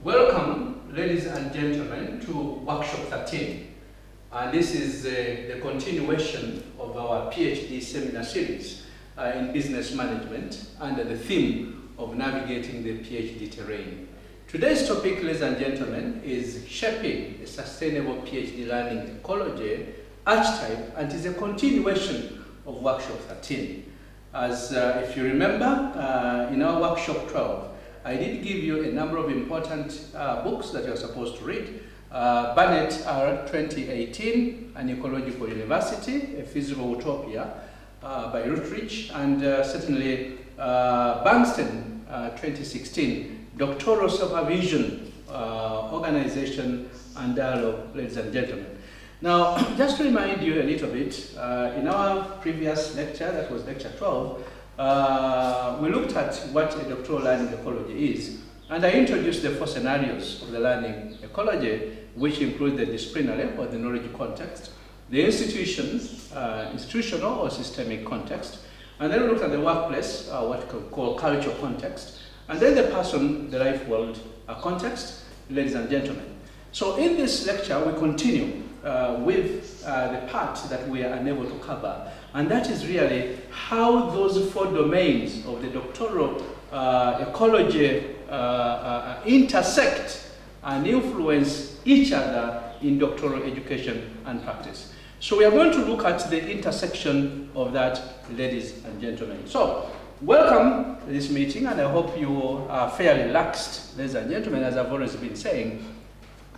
Welcome, ladies and gentlemen, to Workshop 13. This is the continuation of our PhD seminar series in business management under the theme of navigating the PhD terrain. Today's topic, ladies and gentlemen, is shaping a sustainable PhD learning ecology archetype, and is a continuation of Workshop 13. As if you remember, in our Workshop 12, I did give you a number of important books that you're supposed to read. Barnett 2018, An Ecological University, A Feasible Utopia by Routledge, and certainly Bengtsen 2016, Doctoral Supervision, Organization and Dialogue, ladies and gentlemen. Now, just to remind you a little bit, in our previous lecture, that was lecture 12, we looked at what a doctoral learning ecology is, and I introduced the 4 scenarios of the learning ecology, which include the disciplinary or the knowledge context, the institutional or systemic context, and then we looked at the workplace, what we call cultural context, and then the person, the life world context, ladies and gentlemen. So in this lecture, we continue with the part that we are unable to cover, and that is really how those 4 domains of the doctoral ecology intersect and influence each other in doctoral education and practice. So we are going to look at the intersection of that, ladies and gentlemen. So welcome to this meeting, and I hope you are fairly relaxed, ladies and gentlemen. As I've always been saying,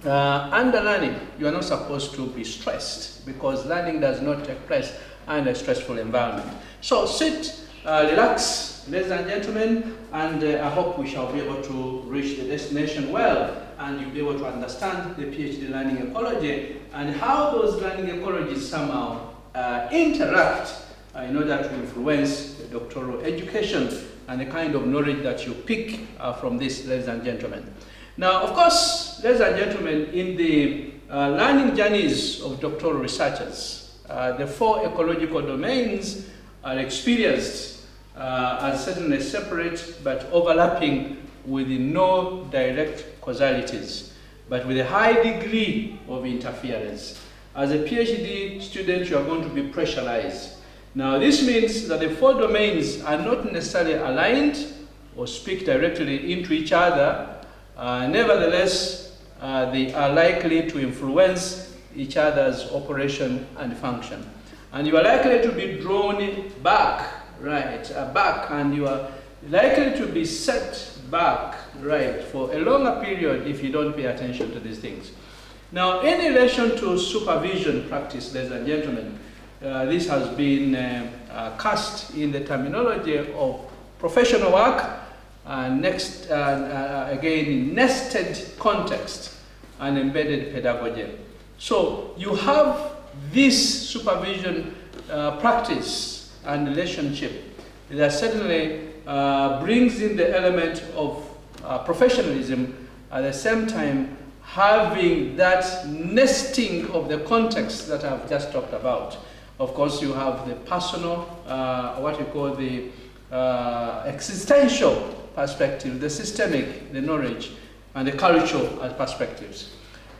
under learning, you are not supposed to be stressed, because learning does not take place in a stressful environment. So sit, relax, ladies and gentlemen, and I hope we shall be able to reach the destination well, and you'll be able to understand the PhD learning ecology and how those learning ecologies somehow interact in order to influence the doctoral education and the kind of knowledge that you pick from this, ladies and gentlemen. Now, of course, ladies and gentlemen, in the learning journeys of doctoral researchers, the 4 ecological domains are experienced as certainly separate but overlapping with no direct causalities, but with a high degree of interference. As a PhD student, you are going to be pressurized. Now, this means that the 4 domains are not necessarily aligned or speak directly into each other. Nevertheless, they are likely to influence each other's operation and function. And you are likely to be drawn back, right, and you are likely to be set back, right, for a longer period if you don't pay attention to these things. Now, in relation to supervision practice, ladies and gentlemen, this has been cast in the terminology of professional work, next, again, in nested context and embedded pedagogy. So you have this supervision practice and relationship that certainly brings in the element of professionalism, at the same time having that nesting of the context that I've just talked about. Of course, you have the personal, what we call the existential perspective, the systemic, the knowledge, and the cultural perspectives.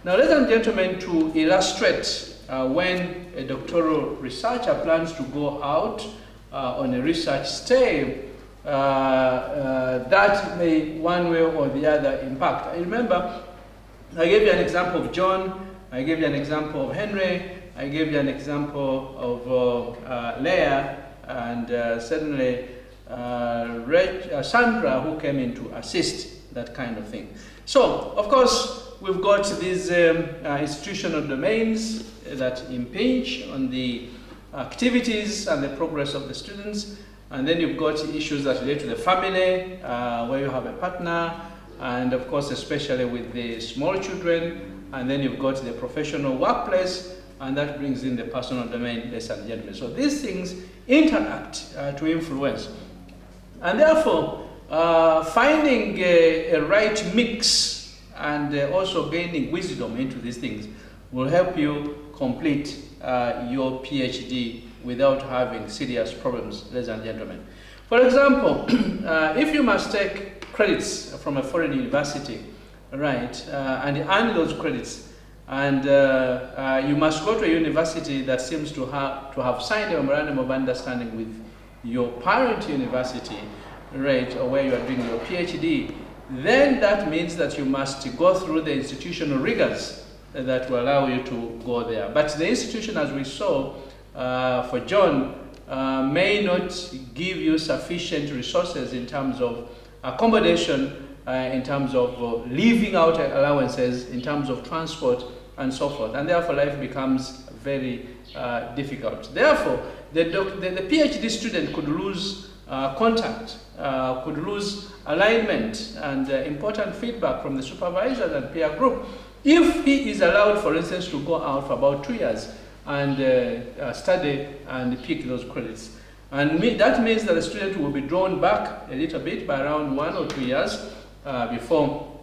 Now, ladies and gentlemen, to illustrate when a doctoral researcher plans to go out on a research stay, that may one way or the other impact. I remember I gave you an example of John, I gave you an example of Henry, I gave you an example of Leah, and certainly Sandra, who came in to assist, that kind of thing. So, of course, we've got these institutional domains that impinge on the activities and the progress of the students, and then you've got issues that relate to the family, where you have a partner, and of course, especially with the small children, and then you've got the professional workplace, and that brings in the personal domain, ladies and gentlemen. So these things interact to influence. And therefore, finding a right mix and also gaining wisdom into these things will help you complete your PhD without having serious problems, ladies and gentlemen. For example, if you must take credits from a foreign university, right, and earn those credits. And you must go to a university that seems to have signed a memorandum of understanding with your parent university, right, or where you are doing your PhD. Then that means that you must go through the institutional rigors that will allow you to go there. But the institution, as we saw for John, may not give you sufficient resources in terms of accommodation, in terms of leaving out allowances, in terms of transport, and so forth. And therefore, life becomes very difficult. Therefore, the PhD student could lose contact, could lose alignment and important feedback from the supervisors and peer group if he is allowed, for instance, to go out for about 2 years and study and pick those credits. And that means that the student will be drawn back a little bit by around 1 or 2 years before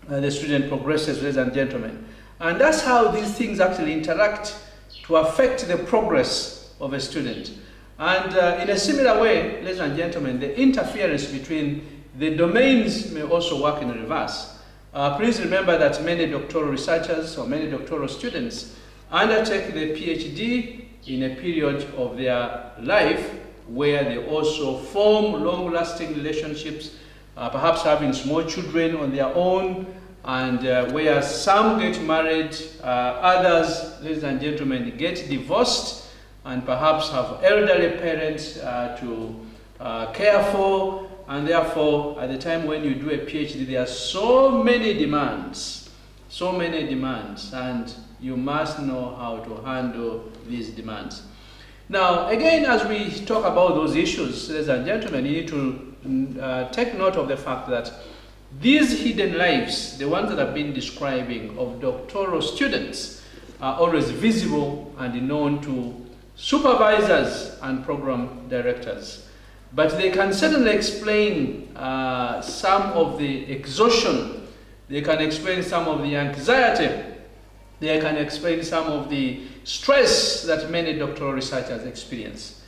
the student progresses, ladies and gentlemen. And that's how these things actually interact to affect the progress of a student. And in a similar way, ladies and gentlemen, the interference between the domains may also work in reverse. Please remember that many doctoral researchers or many doctoral students undertake their PhD in a period of their life where they also form long-lasting relationships, perhaps having small children on their own, and where some get married, others, ladies and gentlemen, get divorced and perhaps have elderly parents to care for, and therefore at the time when you do a PhD there are so many demands, and you must know how to handle these demands. Now again, as we talk about those issues, ladies and gentlemen, you need to take note of the fact that these hidden lives, the ones that I've been describing of doctoral students, are always visible and known to supervisors and program directors. But they can certainly explain some of the exhaustion, they can explain some of the anxiety, they can explain some of the stress that many doctoral researchers experience.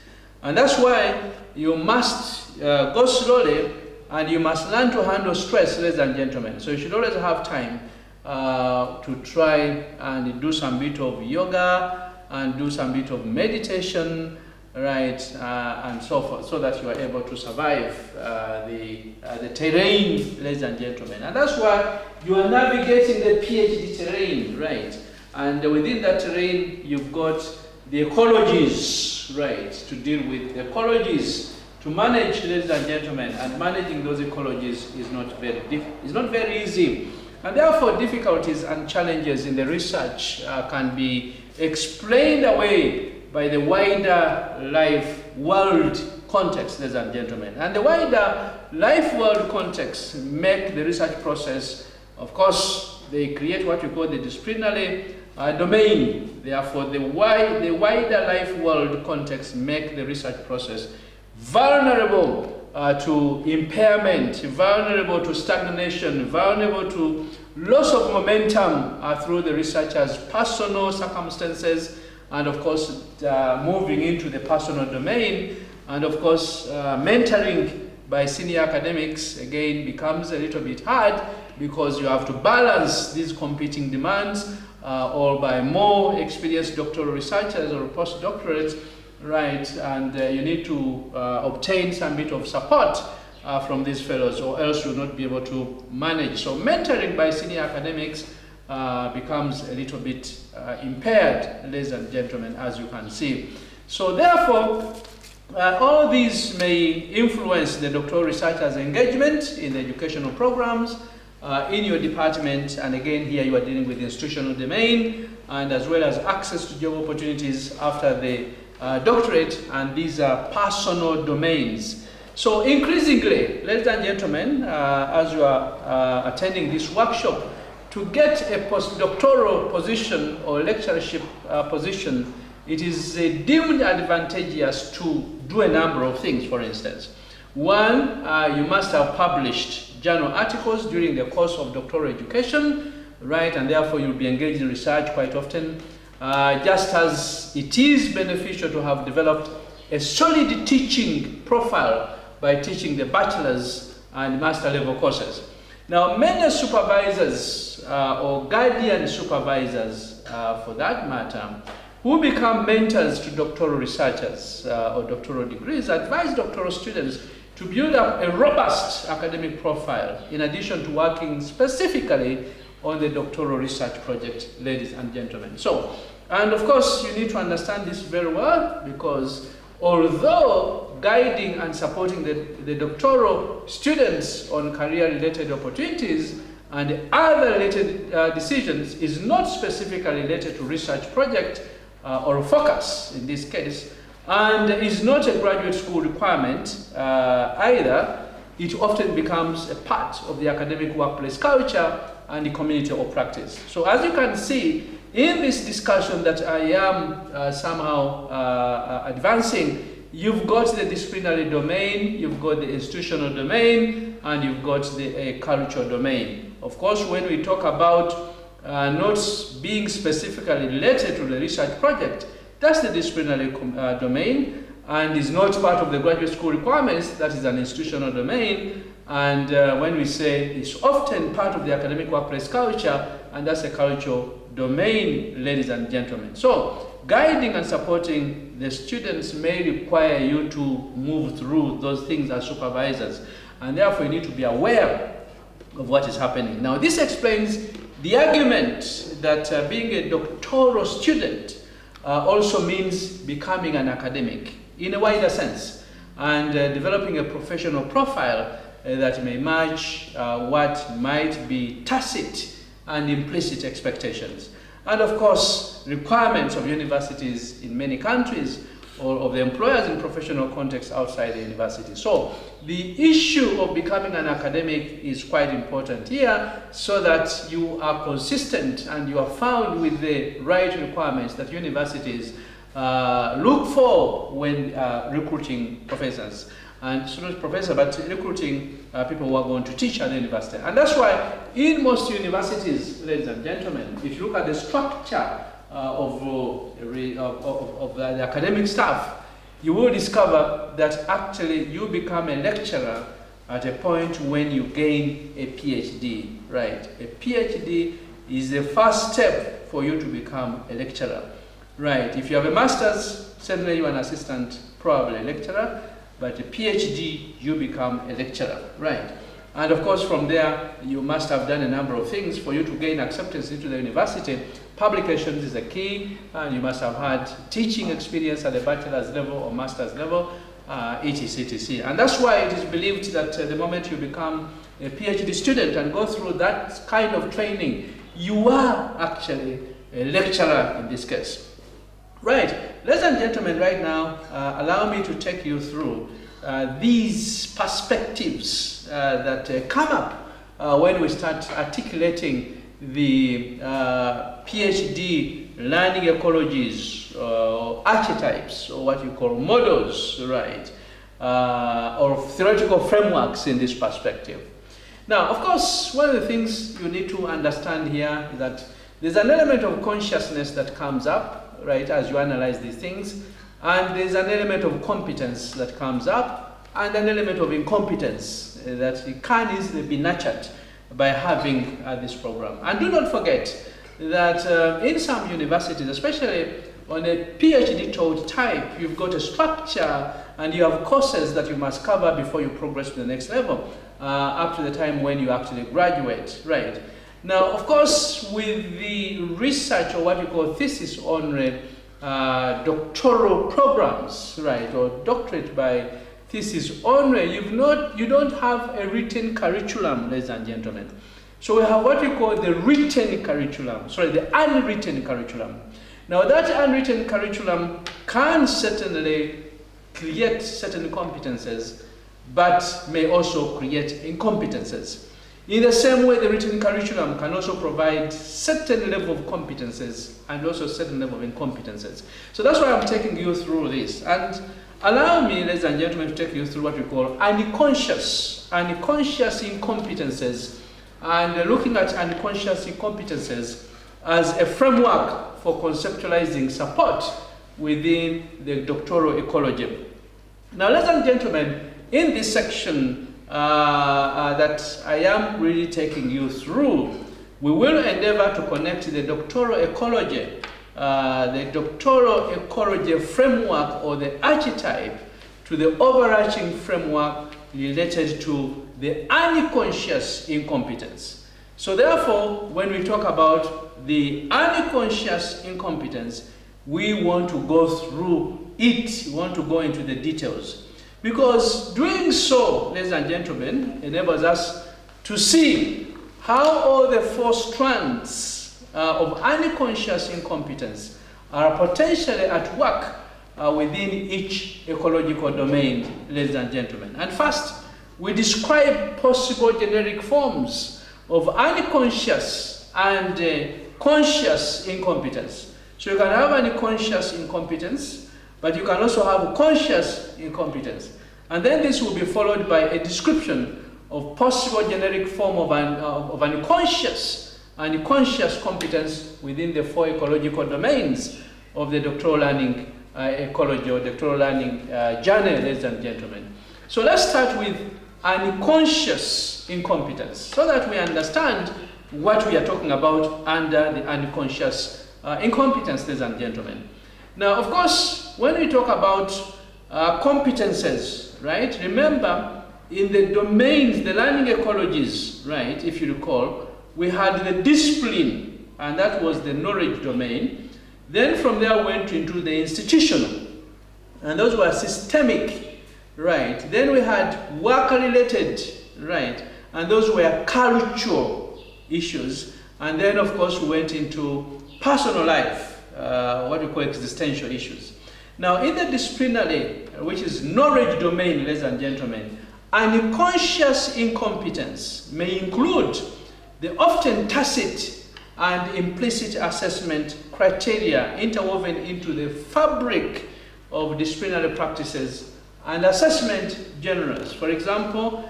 And that's why you must go slowly, and you must learn to handle stress, ladies and gentlemen. So you should always have time to try and do some bit of yoga and do some bit of meditation, right, and so forth, so that you are able to survive the terrain, ladies and gentlemen. And that's why you are navigating the PhD terrain, right? And within that terrain, you've got the ecologies, right, to deal with. The ecologies to manage, ladies and gentlemen, and managing those ecologies is not very easy. And therefore, difficulties and challenges in the research can be explained away by the wider life world context, ladies and gentlemen. And the wider life world context make the research process, of course, they create what you call the disciplinary domain. Therefore, the wider life world context make the research process vulnerable to impairment, vulnerable to stagnation, vulnerable to loss of momentum through the researcher's personal circumstances, and of course moving into the personal domain, and of course mentoring by senior academics again becomes a little bit hard, because you have to balance these competing demands, or by more experienced doctoral researchers or postdoctorates, right, and you need to obtain some bit of support from these fellows, or else you'll not be able to manage. So mentoring by senior academics becomes a little bit impaired, ladies and gentlemen, as you can see. So therefore, all these may influence the doctoral researcher's engagement in the educational programs in your department, and again here you are dealing with the institutional domain, and as well as access to job opportunities after the doctorate, and these are personal domains. So increasingly, ladies and gentlemen, as you are attending this workshop, to get a postdoctoral position or lectureship position, it is deemed advantageous to do a number of things. For instance, one, you must have published journal articles during the course of doctoral education, right, and therefore you'll be engaged in research quite often. Just as it is beneficial to have developed a solid teaching profile by teaching the bachelor's and master level courses. Now, many supervisors or guardian supervisors, for that matter, who become mentors to doctoral researchers or doctoral degrees, advise doctoral students to build up a robust academic profile in addition to working specifically on the doctoral research project, ladies and gentlemen. So, and of course, you need to understand this very well, because although guiding and supporting the doctoral students on career-related opportunities and other related decisions is not specifically related to research project or focus in this case, and is not a graduate school requirement either, it often becomes a part of the academic workplace culture and the community of practice. So as you can see, in this discussion that I am somehow advancing, you've got the disciplinary domain, you've got the institutional domain, and you've got the cultural domain. Of course, when we talk about not being specifically related to the research project, that's the disciplinary domain, and is not part of the graduate school requirements, that is an institutional domain. And when we say it's often part of the academic workplace culture, and that's a cultural domain, ladies and gentlemen. So, guiding and supporting the students may require you to move through those things as supervisors, and therefore you need to be aware of what is happening. Now, this explains the argument that being a doctoral student also means becoming an academic in a wider sense, and developing a professional profile that may match what might be tacit and implicit expectations. And of course, requirements of universities in many countries, or of the employers in professional contexts outside the university. So the issue of becoming an academic is quite important here, so that you are consistent and you are found with the right requirements that universities look for when recruiting professors. And not professors, but recruiting people who are going to teach at the university. And that's why in most universities, ladies and gentlemen, if you look at the structure of the academic staff, you will discover that actually you become a lecturer at a point when you gain a PhD, right? A PhD is the first step for you to become a lecturer, right? If you have a master's, certainly you're an assistant, probably a lecturer, but a PhD, you become a lecturer, right? And of course, from there, you must have done a number of things for you to gain acceptance into the university. Publications is a key, and you must have had teaching experience at the bachelor's level or master's level, etc. And that's why it is believed that the moment you become a PhD student and go through that kind of training, you are actually a lecturer in this case. Right, ladies and gentlemen, right now, allow me to take you through these perspectives that come up when we start articulating the PhD learning ecologies, archetypes, or what you call models, right, or theoretical frameworks in this perspective. Now, of course, one of the things you need to understand here is that there's an element of consciousness that comes up, right, as you analyze these things, and there's an element of competence that comes up, and an element of incompetence that can easily be nurtured by having this program. And do not forget that in some universities, especially on a PhD taught type, you've got a structure and you have courses that you must cover before you progress to the next level, up to the time when you actually graduate, right? Now, of course, with the research, or what you call thesis on doctoral programs, right, or doctorate by thesis only, you don't have a written curriculum, ladies and gentlemen. So we have what we call the written curriculum, the unwritten curriculum. Now, that unwritten curriculum can certainly create certain competences, but may also create incompetences. In the same way, the written curriculum can also provide certain level of competences and also certain level of incompetences. So that's why I'm taking you through this. And allow me, ladies and gentlemen, to take you through what we call unconscious incompetences, and looking at unconscious incompetences as a framework for conceptualizing support within the doctoral ecology. Now, ladies and gentlemen, in this section, that I am really taking you through, we will endeavor to connect the doctoral ecology, framework or the archetype to the overarching framework related to the unconscious incompetence. So therefore, when we talk about the unconscious incompetence, we want to go through it, we want to go into the details. Because doing so, ladies and gentlemen, enables us to see how all the four strands of unconscious incompetence are potentially at work within each ecological domain, ladies and gentlemen. And first, we describe possible generic forms of unconscious and conscious incompetence. So you can have unconscious incompetence, but you can also have conscious incompetence. And then this will be followed by a description of possible generic form of unconscious and conscious competence within the four ecological domains of the doctoral learning ecology or doctoral learning journey, ladies and gentlemen. So let's start with unconscious incompetence so that we understand what we are talking about under the unconscious incompetence, ladies and gentlemen. Now, of course, when we talk about competences, right, remember in the domains, the learning ecologies, right, if you recall, we had the discipline, and that was the knowledge domain. Then from there went into the institutional, and those were systemic, right. Then we had work-related, right, and those were cultural issues. And then, of course, we went into personal life, what we call existential issues. Now, in the disciplinary, which is knowledge domain, ladies and gentlemen, unconscious incompetence may include the often tacit and implicit assessment criteria interwoven into the fabric of disciplinary practices and assessment genres. For example,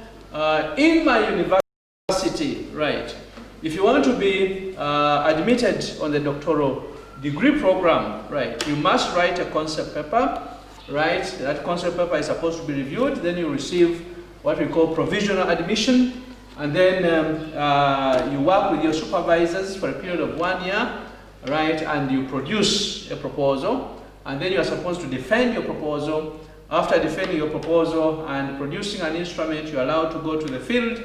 in my university, right, if you want to be admitted on the doctoral degree program, right, you must write a concept paper, right? That concept paper is supposed to be reviewed, then you receive what we call provisional admission, and then you work with your supervisors for a period of 1 year, right, and you produce a proposal, and then you are supposed to defend your proposal. After defending your proposal and producing an instrument, you are allowed to go to the field,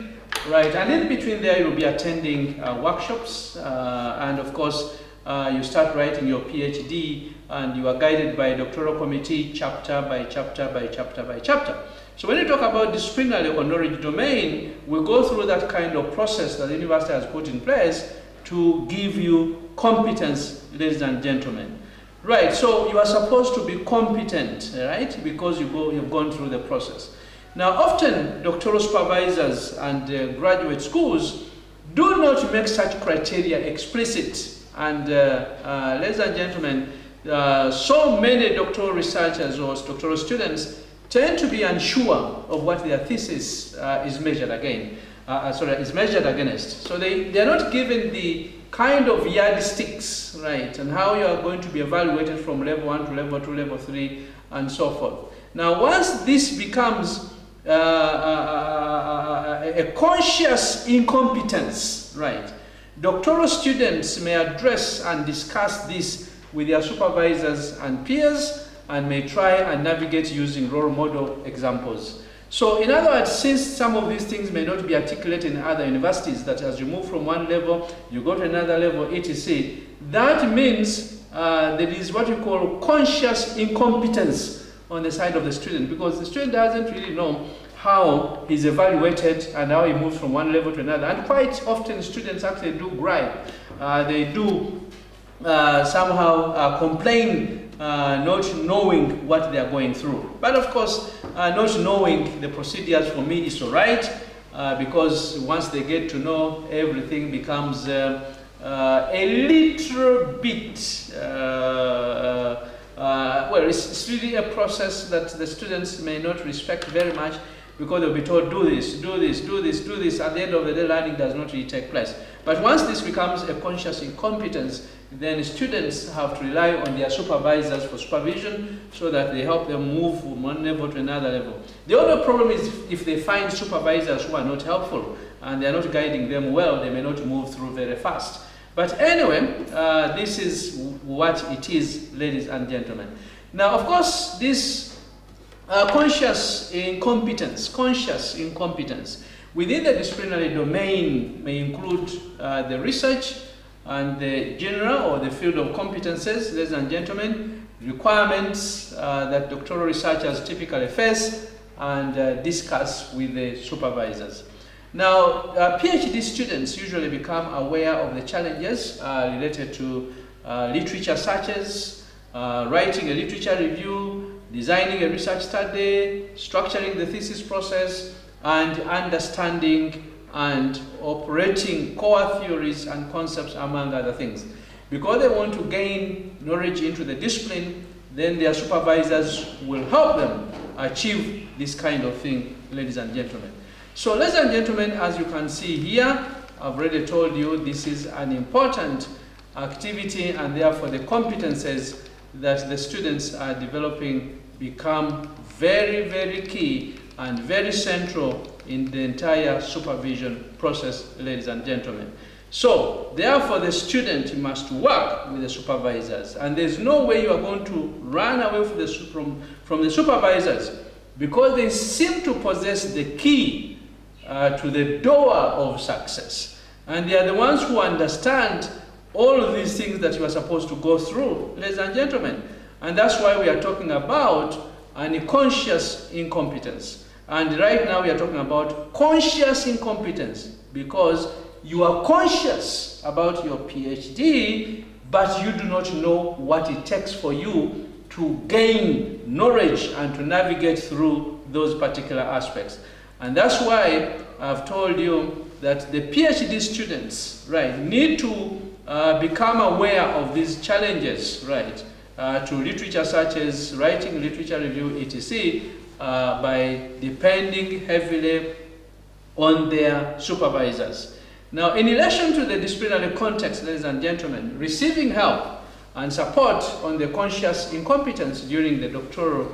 right, and in between there you'll be attending workshops, and of course you start writing your PhD, and you are guided by a doctoral committee chapter by chapter by chapter by chapter. So when you talk about disciplinary or knowledge domain, we go through that kind of process that the university has put in place to give you competence, ladies and gentlemen. Right, so you are supposed to be competent, right, because you've gone through the process. Now, often doctoral supervisors and graduate schools do not make such criteria explicit. And ladies and gentlemen, so many doctoral researchers or doctoral students tend to be unsure of what their thesis is measured against. So they are not given the kind of yardsticks, right, and how you are going to be evaluated from level 1 to level 2, level 3, and so forth. Now, once this becomes a conscious incompetence, right, doctoral students may address and discuss this with their supervisors and peers, and may try and navigate using role model examples. So in other words, since some of these things may not be articulated in other universities, that as you move from one level, you go to another level, etc., that means there is what we call conscious incompetence on the side of the student, because the student doesn't really know how he's evaluated and how he moves from one level to another. And quite often students actually do gripe. They do somehow complain not knowing what they are going through. But of course, not knowing the procedures for me is all right, because once they get to know, everything becomes a little bit, well, it's really a process that the students may not respect very much, because they'll be told, do this, do this, do this, do this. At the end of the day, learning does not really take place. But once this becomes a conscious incompetence, then students have to rely on their supervisors for supervision so that they help them move from one level to another level. The other problem is if they find supervisors who are not helpful and they are not guiding them well, they may not move through very fast. But anyway, this is what it is, ladies and gentlemen. Now, of course, this conscious incompetence within the disciplinary domain may include the research and the general or the field of competences, ladies and gentlemen, requirements that doctoral researchers typically face and discuss with the supervisors. Now, PhD students usually become aware of the challenges related to literature searches, writing a literature review, designing a research study, structuring the thesis process, and understanding and operating core theories and concepts, among other things. Because they want to gain knowledge into the discipline, then their supervisors will help them achieve this kind of thing, ladies and gentlemen. So, ladies and gentlemen, as you can see here, I've already told you this is an important activity, and therefore the competences that the students are developing become very, very key and very central in the entire supervision process, ladies and gentlemen. So, therefore, the student must work with the supervisors, and there's no way you are going to run away from the supervisors, because they seem to possess the key to the door of success. And they are the ones who understand all of these things that you are supposed to go through, ladies and gentlemen. And that's why we are talking about an conscious incompetence. And right now we are talking about conscious incompetence, because you are conscious about your PhD, but you do not know what it takes for you to gain knowledge and to navigate through those particular aspects. And that's why I've told you that the PhD students, right, need to become aware of these challenges, right, to literature searches, writing literature review, etc., by depending heavily on their supervisors. Now, in relation to the disciplinary context, ladies and gentlemen, receiving help and support on the conscious incompetence during the doctorate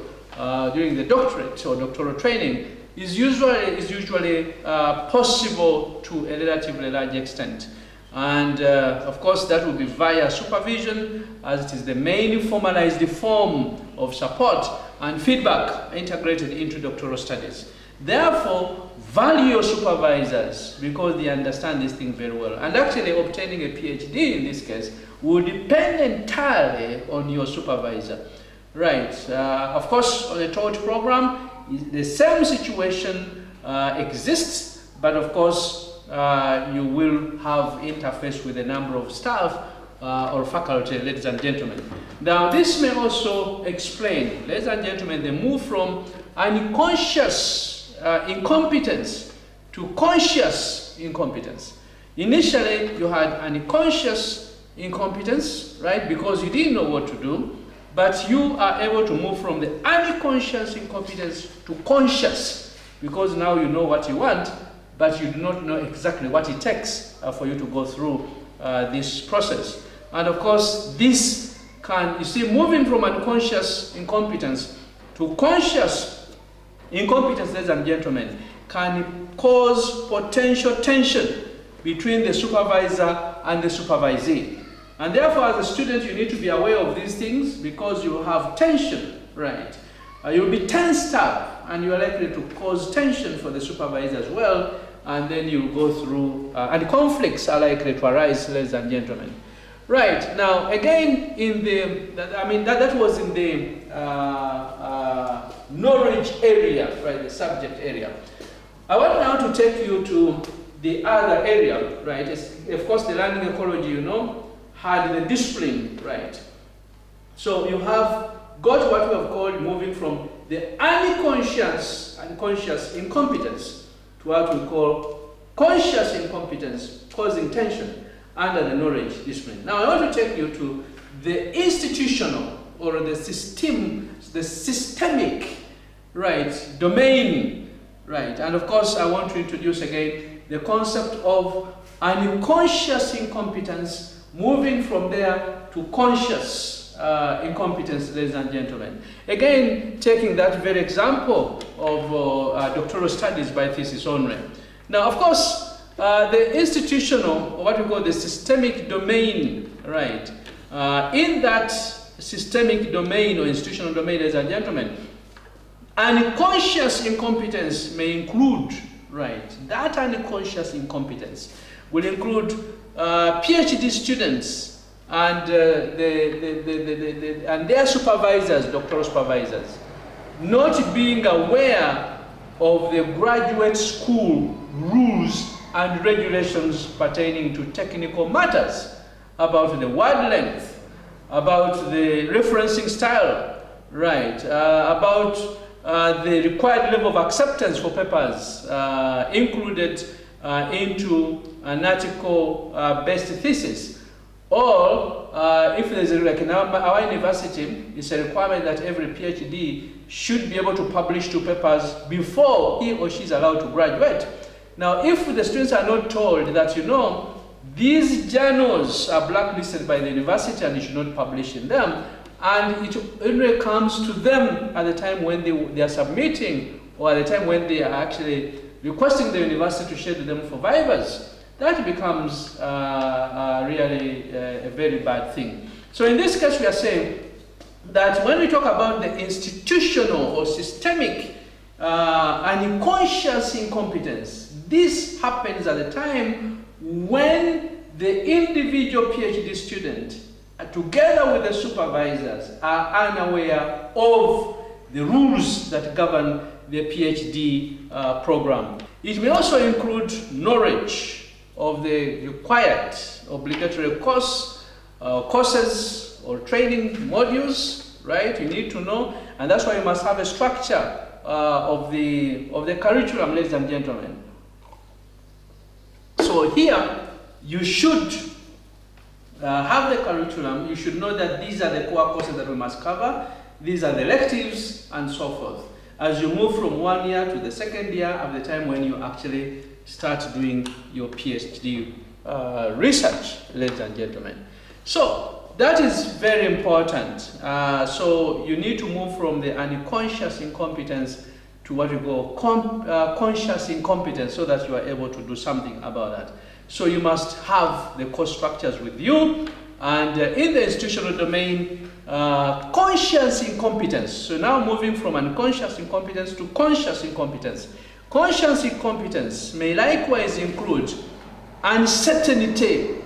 or doctoral training is usually possible to a relatively large extent. And of course, that will be via supervision, as it is the main formalized form of support and feedback integrated into doctoral studies. Therefore, value your supervisors, because they understand this thing very well. And actually, obtaining a PhD in this case will depend entirely on your supervisor. Right. Of course, on a taught program, the same situation exists, but of course, you will have interface with a number of staff or faculty, ladies and gentlemen. Now, this may also explain, ladies and gentlemen, the move from unconscious incompetence to conscious incompetence. Initially, you had unconscious incompetence, right, because you didn't know what to do, but you are able to move from the unconscious incompetence to conscious, because now you know what you want, but you do not know exactly what it takes for you to go through this process. And of course, this can, you see, moving from unconscious incompetence to conscious incompetence, ladies and gentlemen, can cause potential tension between the supervisor and the supervisee. And therefore, as a student, you need to be aware of these things, because you have tension, right? You'll be tensed up, and you are likely to cause tension for the supervisor as well, and then you'll go through, and conflicts are likely to arise, ladies and gentlemen. Right, now, again, in the, that was in the knowledge area, right, the subject area. I want now to take you to the other area, right? Of course, the learning ecology, you know, had the discipline, right? So you have got what we have called moving from the unconscious incompetence to what we call conscious incompetence, causing tension under the knowledge discipline. Now I want to take you to the institutional or the systemic, right, domain, right? And of course, I want to introduce again the concept of unconscious incompetence moving from there to conscious incompetence, ladies and gentlemen. Again, taking that very example of doctoral studies by thesis only. Now, of course, the institutional, or what we call the systemic domain, right? In that systemic domain or institutional domain, ladies and gentlemen, unconscious incompetence may include, right? That unconscious incompetence will include PhD students and, and their supervisors, doctoral supervisors, not being aware of the graduate school rules and regulations pertaining to technical matters about the word length, about the referencing style, right, about the required level of acceptance for papers included into an article-based thesis. Or if there's like in our university, it's a requirement that every PhD should be able to publish 2 papers before he or she is allowed to graduate. Now, if the students are not told that, you know, these journals are blacklisted by the university and you should not publish in them, and it only comes to them at the time when they are submitting, or at the time when they are actually requesting the university to schedule them for vivas, that becomes really a very bad thing. So in this case, we are saying that when we talk about the institutional or systemic unconscious incompetence, this happens at the time when the individual PhD student, together with the supervisors, are unaware of the rules that govern the PhD program. It may also include knowledge of the required obligatory courses or training modules, right? You need to know, and that's why you must have a structure of the curriculum, ladies and gentlemen. So here, you should have the curriculum. You should know that these are the core courses that we must cover. These are the electives and so forth. As you move from 1 year to the 2nd year of the time when you actually start doing your PhD research, ladies and gentlemen. So that is very important. So you need to move from the unconscious incompetence to what we call conscious incompetence, so that you are able to do something about that. So you must have the course structures with you, and in the institutional domain, conscious incompetence. So now moving from unconscious incompetence to conscious incompetence. Conscious incompetence may likewise include uncertainty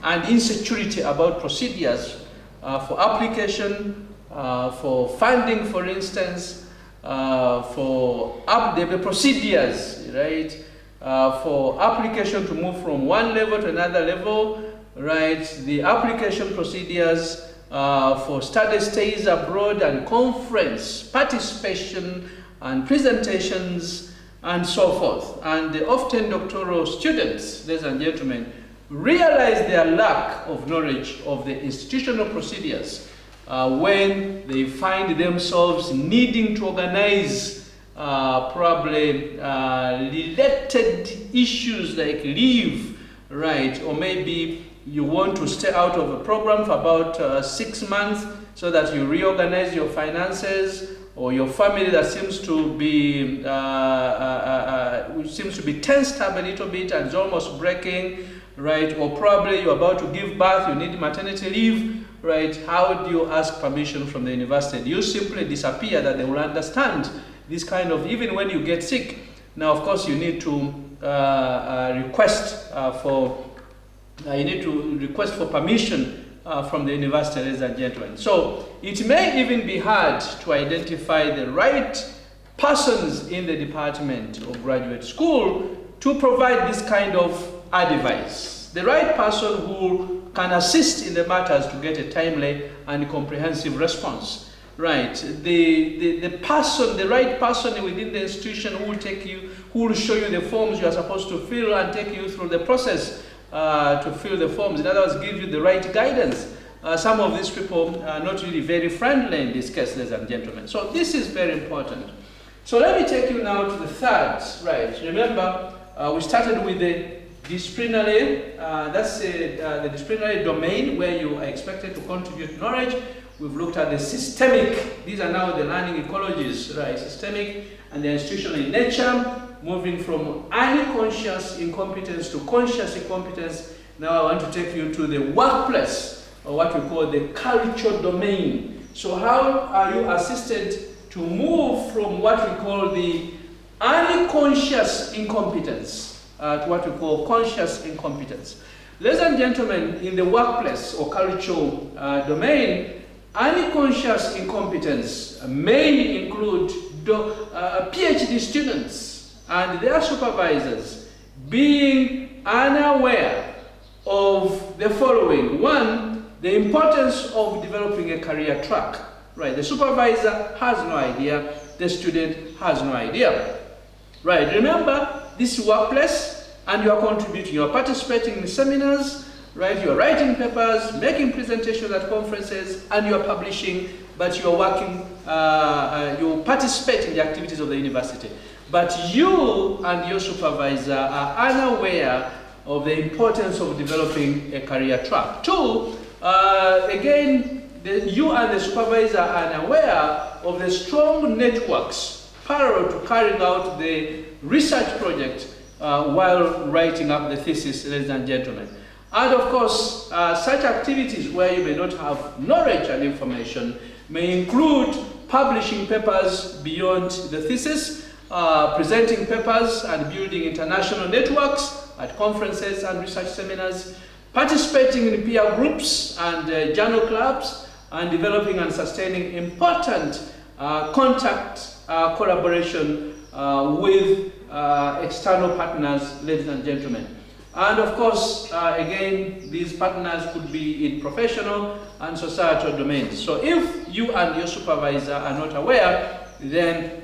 and insecurity about procedures for application, for funding, for instance, for the procedures, right? For application to move from one level to another level, right? The application procedures for study stays abroad and conference participation and presentations and so forth. And often doctoral students, ladies and gentlemen, realize their lack of knowledge of the institutional procedures when they find themselves needing to organize probably related issues like leave, right? Or maybe you want to stay out of a program for about 6 months so that you reorganize your finances, or your family that seems to be tensed up a little bit and is almost breaking, right? Or probably you're about to give birth, you need maternity leave, right? How do you ask permission from the university? Do you simply disappear that they will understand this kind of, even when you get sick? Now, of course, you need to request for permission from the university, ladies and gentlemen. So it may even be hard to identify the right persons in the department or graduate school to provide this kind of advice. The right person who can assist in the matters to get a timely and comprehensive response. Right. The right person within the institution who will show you the forms you are supposed to fill and take you through the process to fill the forms. In other words, give you the right guidance. Some of these people are not really very friendly in this case, ladies and gentlemen. So this is very important. So let me take you now to the third, right? Remember, we started with the disciplinary, that's the disciplinary domain where you are expected to contribute knowledge. We've looked at the systemic, these are now the learning ecologies, right? Systemic and the institutional in nature, moving from unconscious incompetence to conscious incompetence. Now I want to take you to the workplace, or what we call the cultural domain. So how are you assisted to move from what we call the unconscious incompetence to what we call conscious incompetence? Ladies and gentlemen, in the workplace or cultural domain, unconscious incompetence may include PhD students and their supervisors being unaware of the following. One, the importance of developing a career track. Right, the supervisor has no idea, the student has no idea. Right, remember, this workplace and you are contributing, you are participating in seminars, right, you are writing papers, making presentations at conferences, and you are publishing, but you are working, you participate in the activities of the university. But you and your supervisor are unaware of the importance of developing a career track. Two, again, you and the supervisor are unaware of the strong networks parallel to carrying out the research project while writing up the thesis, ladies and gentlemen. And of course, such activities where you may not have knowledge and information may include publishing papers beyond the thesis, presenting papers and building international networks at conferences and research seminars, participating in peer groups and journal clubs, and developing and sustaining important contact collaboration with external partners, ladies and gentlemen. And of course, again, these partners could be in professional and societal domains. So if you and your supervisor are not aware, then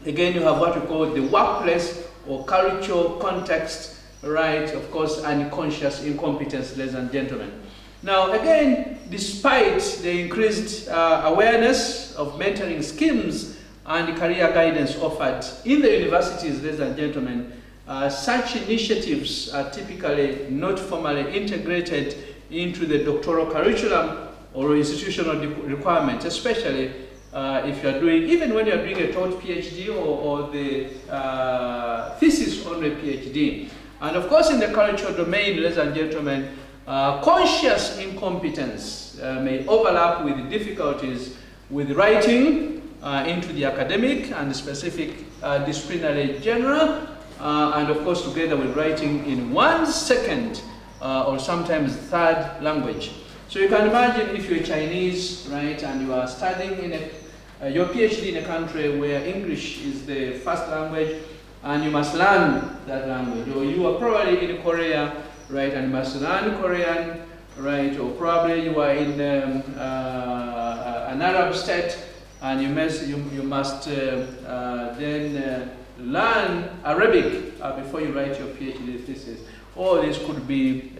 again, you have what we call the workplace or cultural context, right? Of course, unconscious incompetence, ladies and gentlemen. Now, again, despite the increased awareness of mentoring schemes and career guidance offered in the universities, ladies and gentlemen, such initiatives are typically not formally integrated into the doctoral curriculum or institutional requirements, especially if you are doing, even when you are doing a taught PhD or the thesis on a PhD. And of course, in the cultural domain, ladies and gentlemen, conscious incompetence may overlap with difficulties with writing into the academic and specific disciplinary genre, and of course together with writing in one second or sometimes third language. So you can imagine if you're Chinese, right, and you are studying in your PhD in a country where English is the first language, and you must learn that language, or you are probably in Korea, right, and you must learn Korean, right, or probably you are in an Arab state, and you must then learn Arabic before you write your PhD thesis. All this could be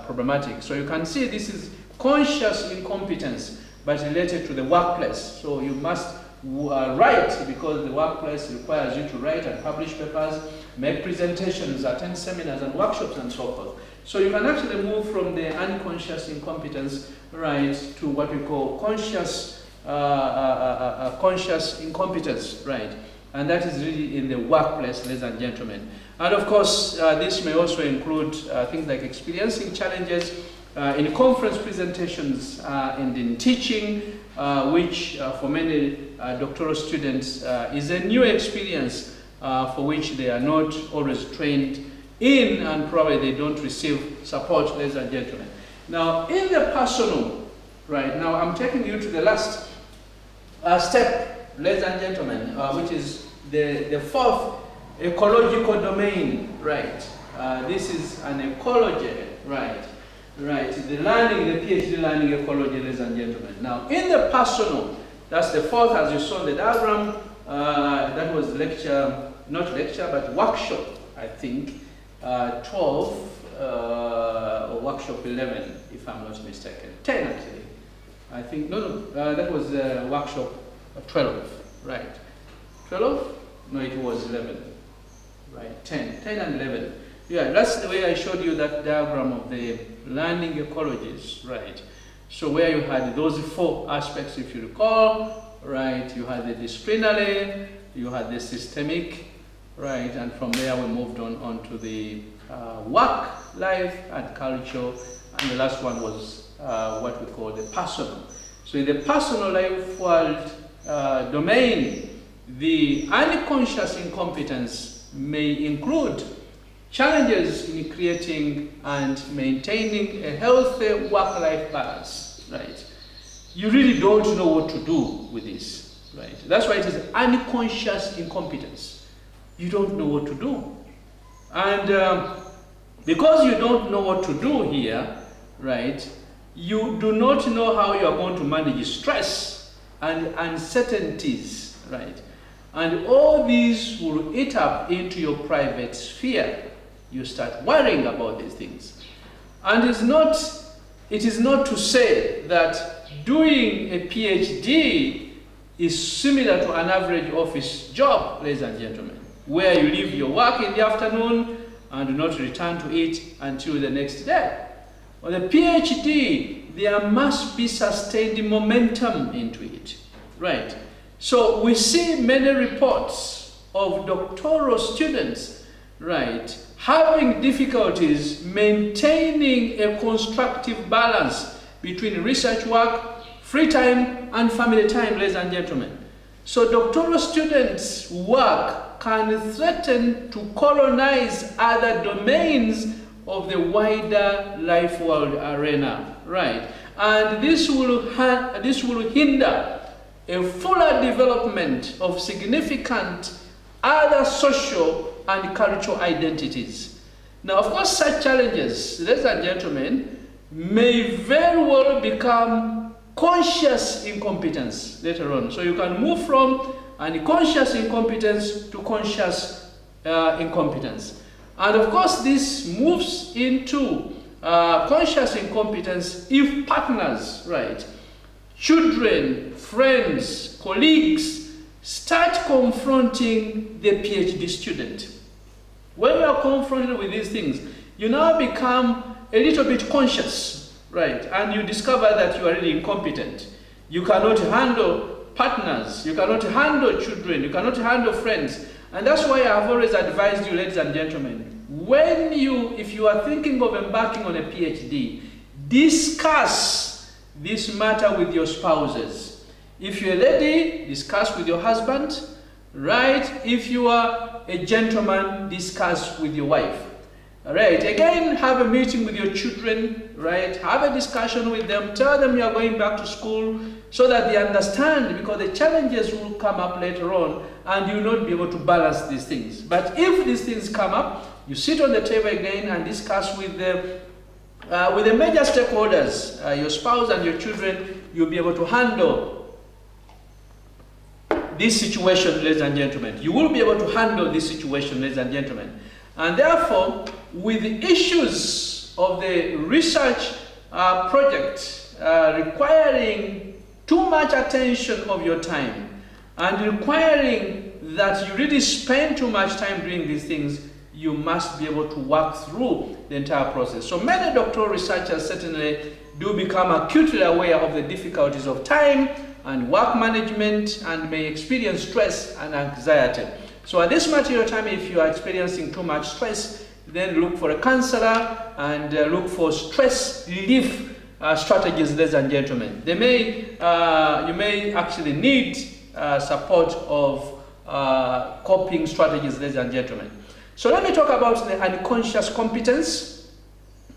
problematic. So you can see this is conscious incompetence, but related to the workplace. So you must write because the workplace requires you to write and publish papers, make presentations, attend seminars and workshops and so forth. So you can actually move from the unconscious incompetence, right, to what we call conscious conscious incompetence, right? And that is really in the workplace, ladies and gentlemen. And of course, this may also include things like experiencing challenges in conference presentations and in teaching, which for many doctoral students is a new experience for which they are not always trained in, and probably they don't receive support, ladies and gentlemen. Now, in the personal, right, now I'm taking you to the last step, ladies and gentlemen, which is the fourth ecological domain, right? This is an ecology, right? Right, the learning, the PhD learning ecology, ladies and gentlemen. Now, in the personal, that's the fourth, as you saw in the diagram, that was lecture, not lecture, but workshop, I think, 12, or workshop 11, if I'm not mistaken. 10, actually. I think, no, that was workshop 12, right? 12? No, it was 11, right? 10 and 11. Yeah, that's the way I showed you that diagram of the learning ecologies, right? So where you had those 4 aspects, if you recall, right? You had the disciplinary, you had the systemic, right? And from there we moved on to the work, life, and culture. And the last one was what we call the personal. So in the personal life world domain, the unconscious incompetence may include challenges in creating and maintaining a healthy work-life balance, right? You really don't know what to do with this, right? That's why it is unconscious incompetence. You don't know what to do. And because you don't know what to do here, right, you do not know how you are going to manage stress and uncertainties, right? And all these will eat up into your private sphere. You start worrying about these things. And it is not to say that doing a PhD is similar to an average office job, ladies and gentlemen, where you leave your work in the afternoon and do not return to it until the next day. For the PhD, there must be sustained momentum into it, right? So we see many reports of doctoral students, right, having difficulties maintaining a constructive balance between research work, free time, and family time, ladies and gentlemen. So doctoral students' work can threaten to colonize other domains of the wider life world arena, right? And this will hinder a fuller development of significant other social and cultural identities. Now, of course, such challenges, ladies and gentlemen, may very well become conscious incompetence later on. So you can move from unconscious incompetence to conscious incompetence. And of course, this moves into conscious incompetence if partners, right, children, friends, colleagues start confronting the PhD student. When you are confronted with these things, you now become a little bit conscious, right? And you discover that you are really incompetent. You cannot handle partners, you cannot handle children, you cannot handle friends. And that's why I've always advised you, ladies and gentlemen, if you are thinking of embarking on a PhD, discuss this matter with your spouses. If you're a lady, discuss with your husband, right? If you are a gentleman, discuss with your wife. All right, again, have a meeting with your children, right? Have a discussion with them, tell them you are going back to school so that they understand, because the challenges will come up later on and you will not be able to balance these things. But if these things come up, you sit on the table again and discuss with the major stakeholders, your spouse and your children. You'll be able to handle this situation, ladies and gentlemen. You will be able to handle this situation, ladies and gentlemen. And therefore, with the issues of the research project requiring too much attention of your time and requiring that you really spend too much time doing these things, you must be able to work through the entire process. So many doctoral researchers certainly do become acutely aware of the difficulties of time and work management and may experience stress and anxiety. So at this material time, if you are experiencing too much stress, then look for a counselor and look for stress relief strategies, ladies and gentlemen. You may actually need support of coping strategies, ladies and gentlemen. So let me talk about the unconscious competence,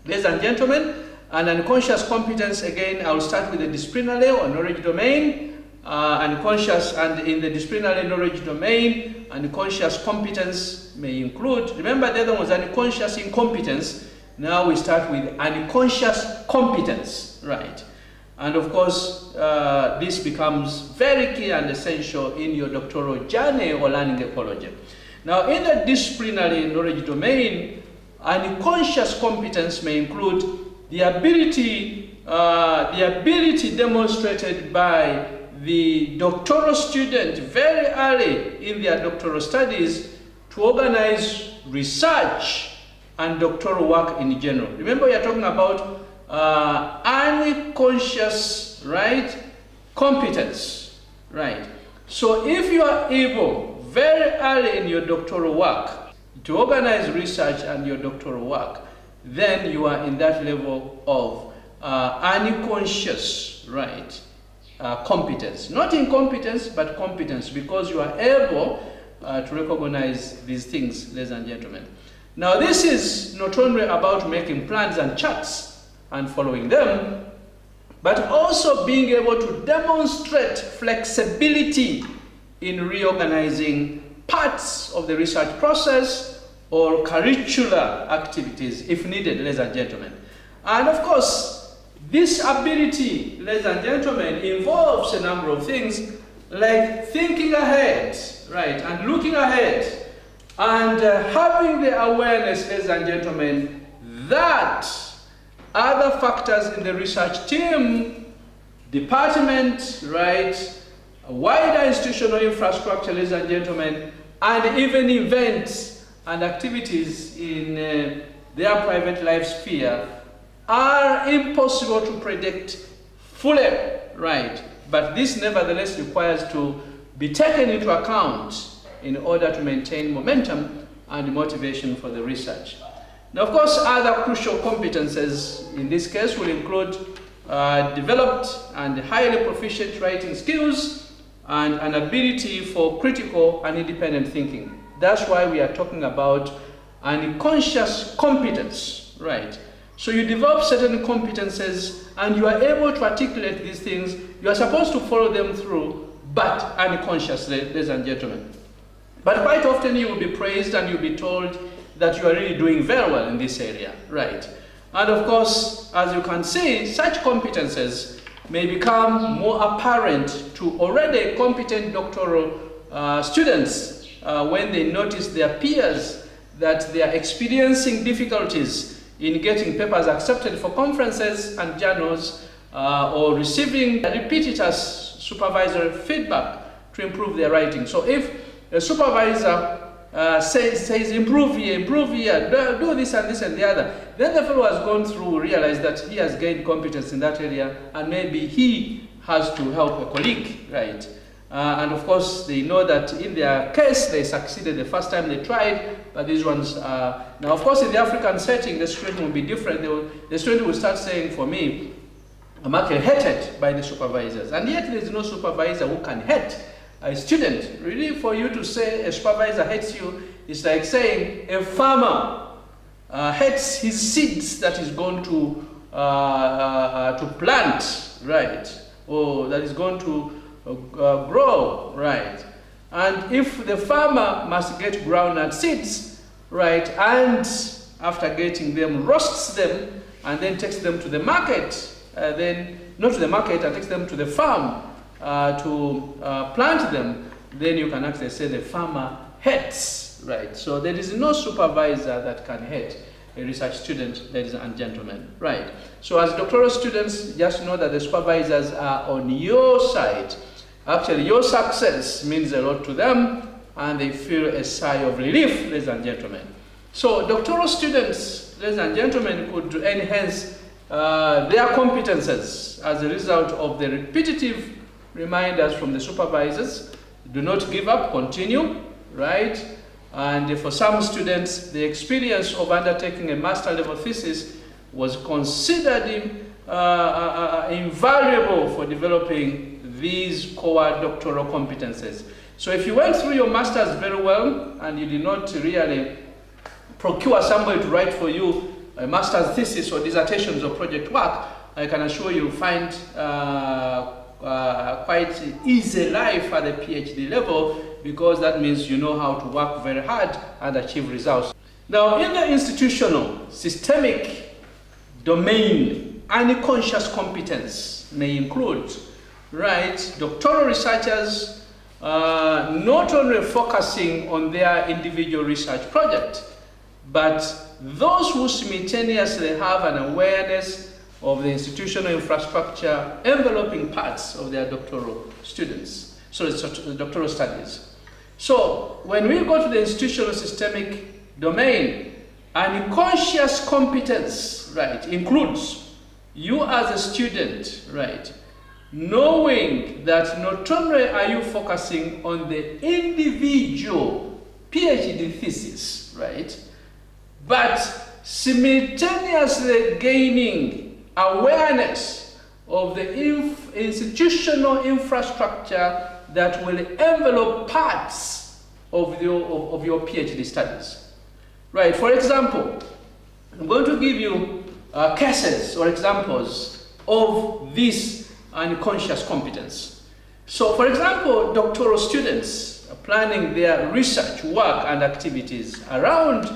ladies and gentlemen. And unconscious competence, again, I will start with the disciplinary or knowledge domain. Unconscious, and in the disciplinary knowledge domain, unconscious competence may include, remember the other one was unconscious incompetence. Now we start with unconscious competence, right? And of course, this becomes very key and essential in your doctoral journey or learning ecology. Now, in the disciplinary knowledge domain, unconscious competence may include the ability demonstrated by the doctoral student very early in their doctoral studies to organize research and doctoral work in general. Remember, we are talking about unconscious, right, competence, right? So if you are able very early in your doctoral work to organize research and your doctoral work, then you are in that level of unconscious, right, competence. Not incompetence, but competence, because you are able to recognize these things, ladies and gentlemen. Now, this is not only about making plans and charts and following them, but also being able to demonstrate flexibility in reorganizing parts of the research process or curricular activities if needed, ladies and gentlemen. And of course, this ability, ladies and gentlemen, involves a number of things like thinking ahead, right, and looking ahead, and having the awareness, ladies and gentlemen, that other factors in the research team, department, right, wider institutional infrastructure, ladies and gentlemen, and even events and activities in their private life sphere are impossible to predict fully, right? But this nevertheless requires to be taken into account in order to maintain momentum and motivation for the research. Now, of course, other crucial competences in this case will include developed and highly proficient writing skills and an ability for critical and independent thinking. That's why we are talking about unconscious competence, right? So you develop certain competences and you are able to articulate these things. You are supposed to follow them through, but unconsciously, ladies and gentlemen. But quite often you will be praised and you'll be told that you are really doing very well in this area, right? And of course, as you can see, such competences may become more apparent to already competent doctoral students when they notice their peers that they are experiencing difficulties in getting papers accepted for conferences and journals or receiving repeated supervisory feedback to improve their writing. So if a supervisor says improve here, do this and this and the other, then the fellow has gone through, realized that he has gained competence in that area, and maybe he has to help a colleague, right? And of course, they know that in their case, they succeeded the first time they tried, but these ones are... Now, of course, in the African setting, the situation will be different. The student will start saying, for me, I'm actually hated by the supervisors, and yet there is no supervisor who can hate a student. Really, for you to say a supervisor hates you, it's like saying a farmer hates his seeds that is going to plant, right? Or that is going to grow, right? And if the farmer must get groundnut seeds, right, and after getting them, roasts them, and then takes them to the market, then not to the market, and takes them to the farm, to plant them, then you can actually say the farmer hates, right? So there is no supervisor that can hate a research student, ladies and gentlemen, right? So as doctoral students, just know that the supervisors are on your side. Actually, your success means a lot to them, and they feel a sigh of relief, ladies and gentlemen. So doctoral students, ladies and gentlemen, could enhance their competences as a result of the repetitive reminders from the supervisors. Do not give up, continue, right? And for some students, the experience of undertaking a master level thesis was considered invaluable for developing these core doctoral competences. So if you went through your master's very well and you did not really procure somebody to write for you a master's thesis or dissertations or project work, I can assure you find quite easy life at the PhD level, because that means you know how to work very hard and achieve results. Now, in the institutional systemic domain, unconscious competence may include, right, doctoral researchers not only focusing on their individual research project, but those who simultaneously have an awareness of the institutional infrastructure enveloping parts of their doctoral students, so it's doctoral studies. So when we go to the institutional systemic domain, And conscious competence, right, includes you as a student, right, knowing that not only are you focusing on the individual PhD thesis, right, but simultaneously gaining awareness of the institutional infrastructure that will envelope parts of your PhD studies. Right, for example, I'm going to give you cases or examples of this unconscious competence. So, for example, doctoral students are planning their research, work, and activities around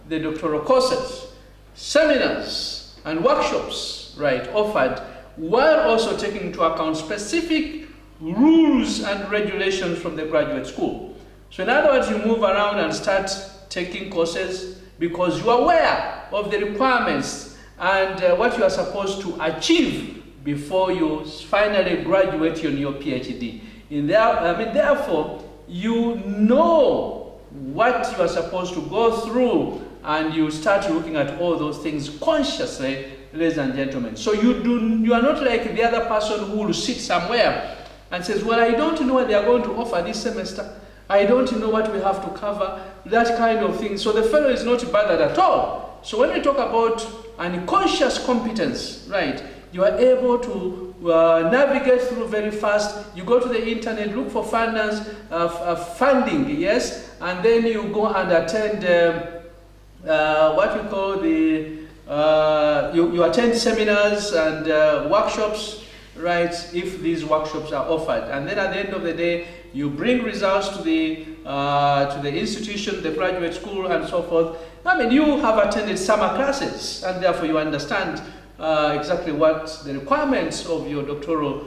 the doctoral courses, seminars, and workshops, right, offered, while also taking into account specific rules and regulations from the graduate school. So, in other words, you move around and start taking courses because you are aware of the requirements and what you are supposed to achieve before you finally graduate on your PhD. Therefore, you know what you are supposed to go through, and you start looking at all those things consciously, ladies and gentlemen. So you are not like the other person who will sit somewhere and says, well, I don't know what they are going to offer this semester. I don't know what we have to cover, that kind of thing. So the fellow is not bothered at all. So when we talk about unconscious competence, right, you are able to navigate through very fast. You go to the internet, look for funding, yes, and then you go and attend what we call you attend seminars and workshops, right, if these workshops are offered. And then at the end of the day, you bring results to the institution, the graduate school, and so forth. I mean, you have attended summer classes, and therefore you understand exactly what the requirements of your doctoral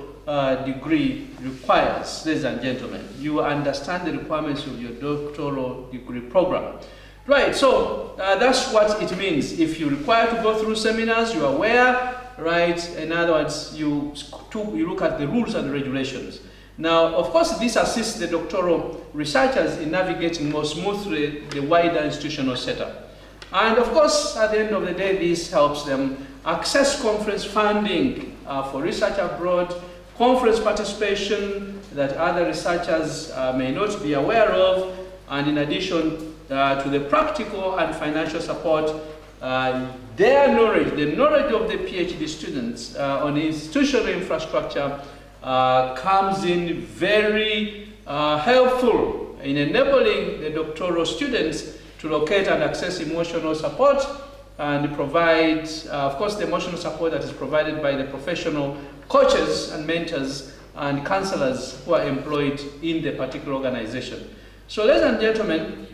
degree requires, ladies and gentlemen. You understand the requirements of your doctoral degree program. Right, so that's what it means. If you're required to go through seminars, you're aware, right? In other words, you look at the rules and the regulations. Now, of course, this assists the doctoral researchers in navigating more smoothly the wider institutional setup. And of course, at the end of the day, this helps them access conference funding for research abroad, conference participation that other researchers may not be aware of, and in addition to the practical and financial support, their knowledge, the knowledge of the PhD students on institutional infrastructure comes in very helpful in enabling the doctoral students to locate and access emotional support and provide, of course, the emotional support that is provided by the professional coaches and mentors and counselors who are employed in the particular organization. So, ladies and gentlemen,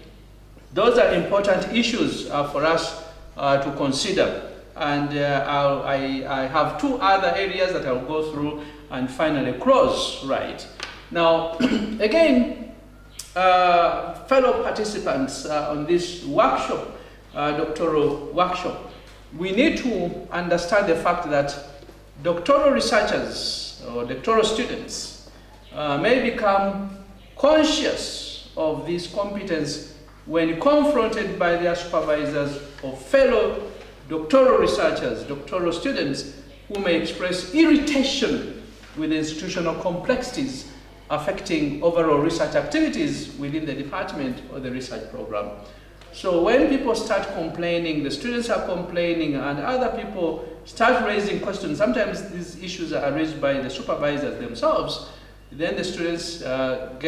those are important issues for us to consider. And I have two other areas that I'll go through and finally close, right. Now, again, fellow participants on this workshop, doctoral workshop, we need to understand the fact that doctoral researchers or doctoral students may become conscious of this competence when confronted by their supervisors or fellow doctoral researchers, doctoral students, who may express irritation with institutional complexities affecting overall research activities within the department or the research program. So when people start complaining, the students are complaining, and other people start raising questions, sometimes these issues are raised by the supervisors themselves, then the students the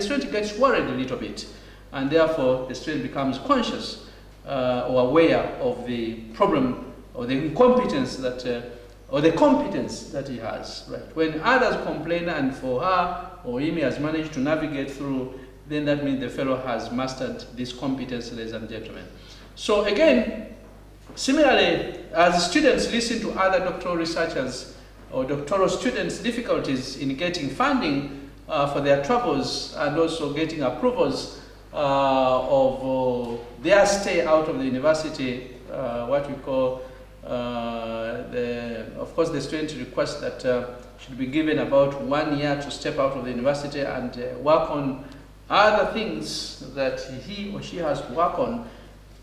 student gets worried a little bit, and therefore the student becomes conscious or aware of the problem or the incompetence that or the competence that he has, right? When others complain and for her or him he has managed to navigate through, then that means the fellow has mastered this competence, ladies and gentlemen. So again, similarly, as students listen to other doctoral researchers or doctoral students' difficulties in getting funding for their troubles and also getting approvals of their stay out of the university, what we call of course, the student requests that should be given about 1 year to step out of the university and work on other things that he or she has to work on,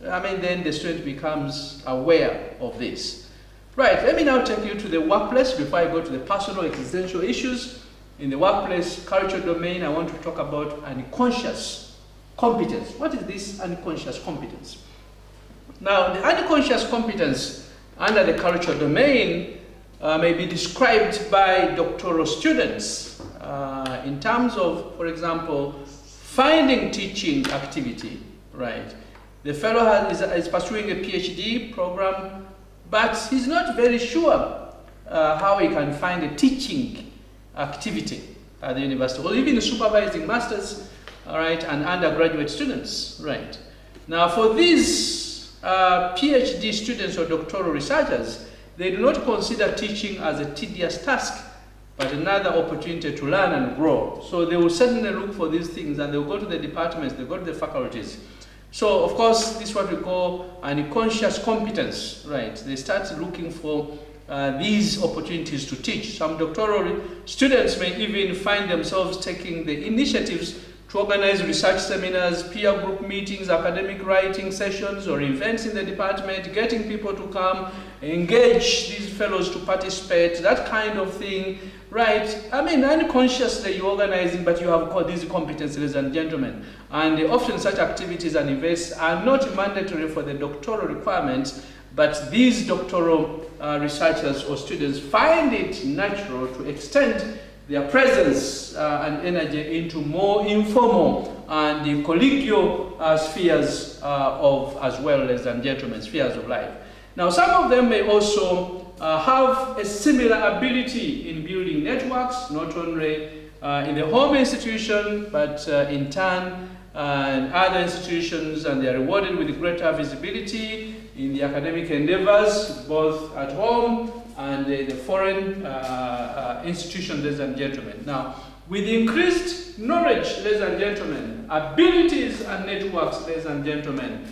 I mean, then the student becomes aware of this. Right, let me now take you to the workplace before I go to the personal existential issues. In the workplace culture domain, I want to talk about unconscious competence. What is this unconscious competence? Now, the unconscious competence under the culture domain may be described by doctoral students in terms of, for example, finding teaching activity, right? The fellow is pursuing a PhD program, but he's not very sure how he can find a teaching activity at the university, or even supervising masters, all right, and undergraduate students, right? Now, for these PhD students or doctoral researchers, they do not consider teaching as a tedious task, but another opportunity to learn and grow. So they will certainly look for these things, and they'll go to the departments, they'll go to the faculties. So, of course, this is what we call unconscious competence, right? They start looking for these opportunities to teach. Some doctoral students may even find themselves taking the initiatives to organize research seminars, peer group meetings, academic writing sessions, or events in the department, getting people to come, engage these fellows to participate, that kind of thing, right? I mean, unconsciously you're organizing, but you have these competencies, ladies and gentlemen. And often such activities and events are not mandatory for the doctoral requirements, but these doctoral researchers or students find it natural to extend their presence and energy into more informal and the collegial spheres as well, ladies and gentlemen, spheres of life. Now, some of them may also have a similar ability in building networks, not only in the home institution, but in turn in other institutions, and they are rewarded with greater visibility in the academic endeavors, both at home and the foreign institutions, ladies and gentlemen. Now, with increased knowledge, ladies and gentlemen, abilities and networks, ladies and gentlemen,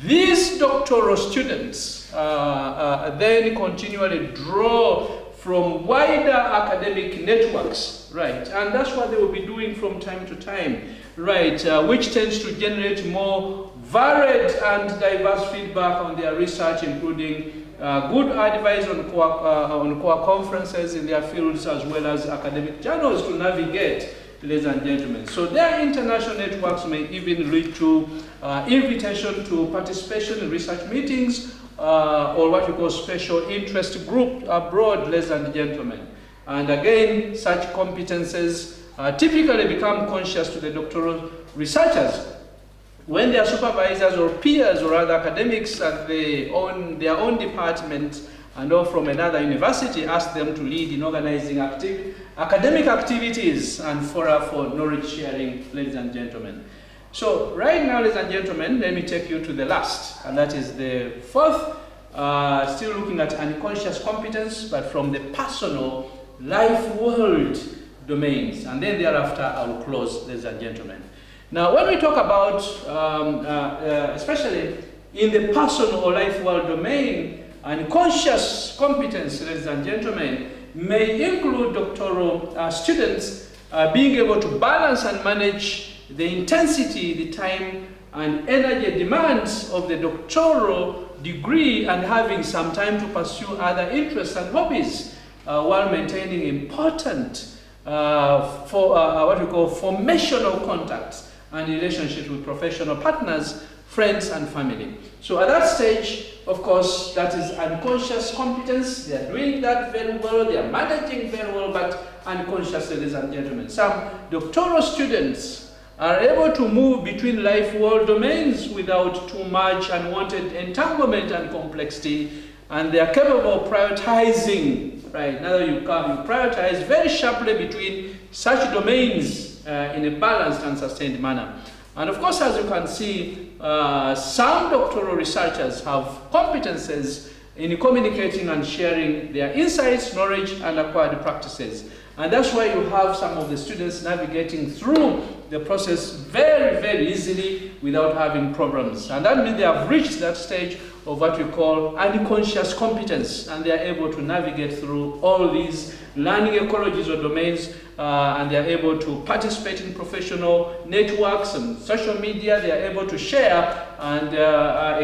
these doctoral students then continually draw from wider academic networks, right? And that's what they will be doing from time to time, right? Which tends to generate more varied and diverse feedback on their research, including good advice on core conferences in their fields, as well as academic journals to navigate, ladies and gentlemen. So their international networks may even lead to invitation to participation in research meetings or what we call special interest group abroad, ladies and gentlemen. And again, such competences typically become conscious to the doctoral researchers when their supervisors or peers or other academics at their own department and or from another university ask them to lead in organizing academic activities and fora for knowledge sharing, ladies and gentlemen. So right now, ladies and gentlemen, let me take you to the last, and that is the fourth, still looking at unconscious competence, but from the personal life world domains. And then thereafter, I will close, ladies and gentlemen. Now, when we talk about, especially in the personal or life world domain, unconscious competence, ladies and gentlemen, may include doctoral students being able to balance and manage the intensity, the time and energy demands of the doctoral degree and having some time to pursue other interests and hobbies while maintaining important what we call formational contacts and relationships with professional partners, friends and family. So at that stage, of course, that is unconscious competence. They are doing that very well, they are managing very well, but unconscious, ladies and gentlemen. Some doctoral students are able to move between life world domains without too much unwanted entanglement and complexity, and they are capable of prioritizing, right? Now you prioritize very sharply between such domains in a balanced and sustained manner. And of course, as you can see, some doctoral researchers have competences in communicating and sharing their insights, knowledge, and acquired practices. And that's why you have some of the students navigating through the process very, very easily without having problems. And that means they have reached that stage of what we call unconscious competence, and they are able to navigate through all these learning ecologies or domains and they are able to participate in professional networks and social media. They are able to share and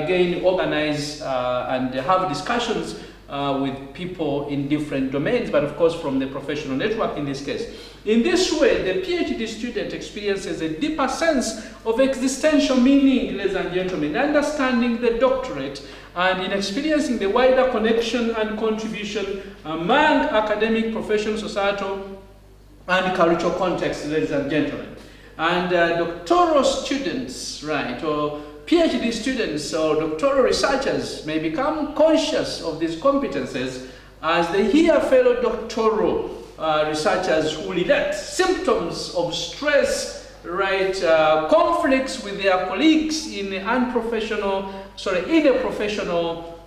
again organize and have discussions with people in different domains, but of course from the professional network in this case. In this way, the PhD student experiences a deeper sense of existential meaning, ladies and gentlemen, in understanding the doctorate and in experiencing the wider connection and contribution among academic, professional, societal, and cultural contexts, ladies and gentlemen. And doctoral students, right, or PhD students or doctoral researchers may become conscious of these competences as they hear fellow doctoral researchers who relate symptoms of stress, right, conflicts with their colleagues in a professional, in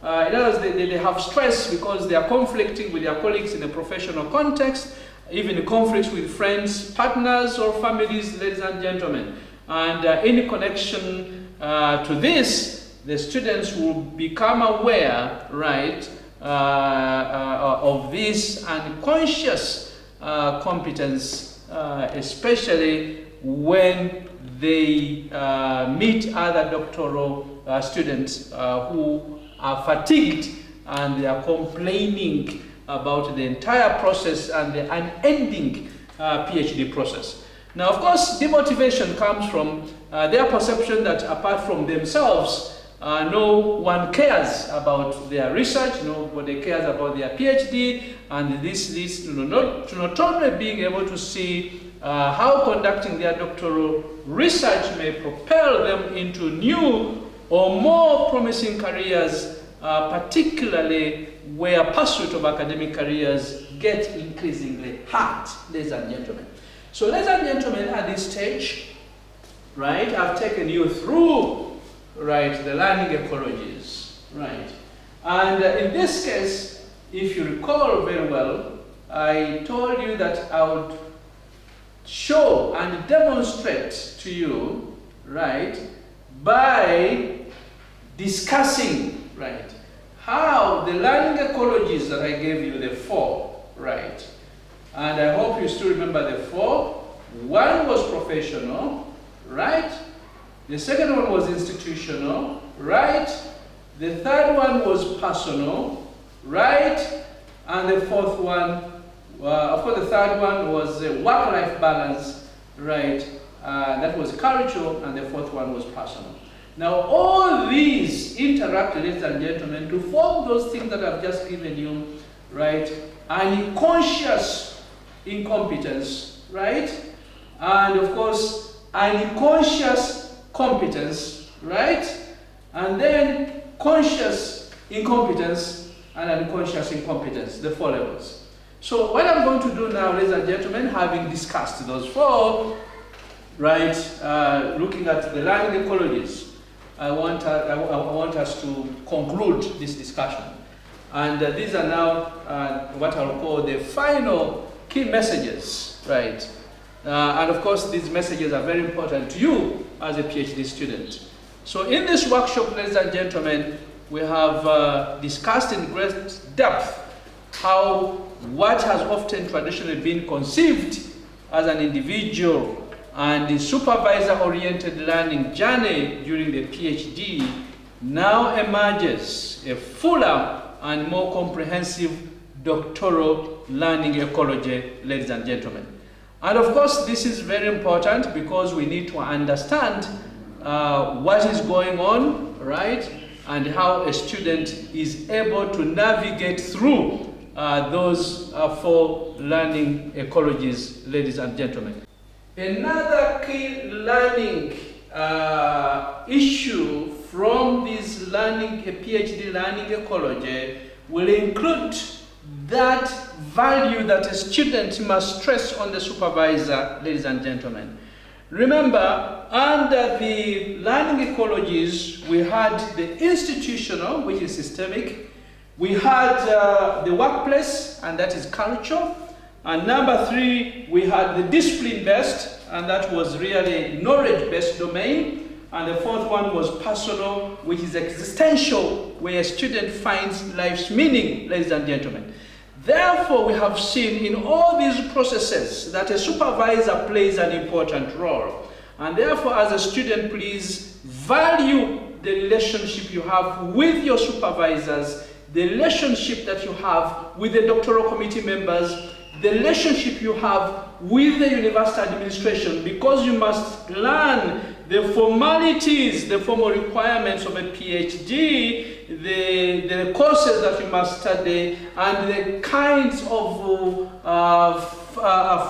other words, they have stress because they are conflicting with their colleagues in a professional context, even conflicts with friends, partners, or families, ladies and gentlemen. And in connection to this, the students will become aware, right, of this unconscious competence, especially when they meet other doctoral students who are fatigued and they are complaining about the entire process and the unending PhD process. Now, of course, demotivation comes from their perception that apart from themselves, no one cares about their research, nobody cares about their PhD, and this leads to not only being able to see how conducting their doctoral research may propel them into new or more promising careers, particularly where pursuit of academic careers get increasingly hard, ladies and gentlemen. So, ladies and gentlemen, at this stage, right, I've taken you through, right, the learning ecologies, right, and in this case, if you recall very well, I told you that I would show and demonstrate to you, right, by discussing, right, how the learning ecologies that I gave you, the four, right, and I hope you still remember the four. One was professional, right? The second one was institutional, right? The third one was personal, right? And the fourth one, of course, the third one was work-life balance, right? That was cultural, and the fourth one was personal. Now, all these interact, ladies and gentlemen, to form those things that I've just given you, right? Unconscious incompetence, right? And of course, unconscious competence, right? And then conscious incompetence and unconscious incompetence, the four levels. So what I'm going to do now, ladies and gentlemen, having discussed those four, right, looking at the learning ecologies, I want us to conclude this discussion. And these are now what I'll call the final key messages, right? And of course, these messages are very important to you as a PhD student. So in this workshop, ladies and gentlemen, we have discussed in great depth how what has often traditionally been conceived as an individual and the supervisor-oriented learning journey during the PhD now emerges a fuller and more comprehensive doctoral learning ecology, ladies and gentlemen. And of course, this is very important because we need to understand what is going on, right? And how a student is able to navigate through those four learning ecologies, ladies and gentlemen. Another key learning issue from this PhD learning ecology will include that value that a student must stress on the supervisor, ladies and gentlemen. Remember, under the learning ecologies, we had the institutional, which is systemic. We had the workplace, and that is culture. And number three, we had the discipline-based, and that was really knowledge-based domain. And the fourth one was personal, which is existential, where a student finds life's meaning, ladies and gentlemen. Therefore, we have seen in all these processes that a supervisor plays an important role. And therefore, as a student, please value the relationship you have with your supervisors, the relationship that you have with the doctoral committee members, the relationship you have with the university administration, because you must learn the formalities, the formal requirements of a PhD, the courses that you must study, and the kinds of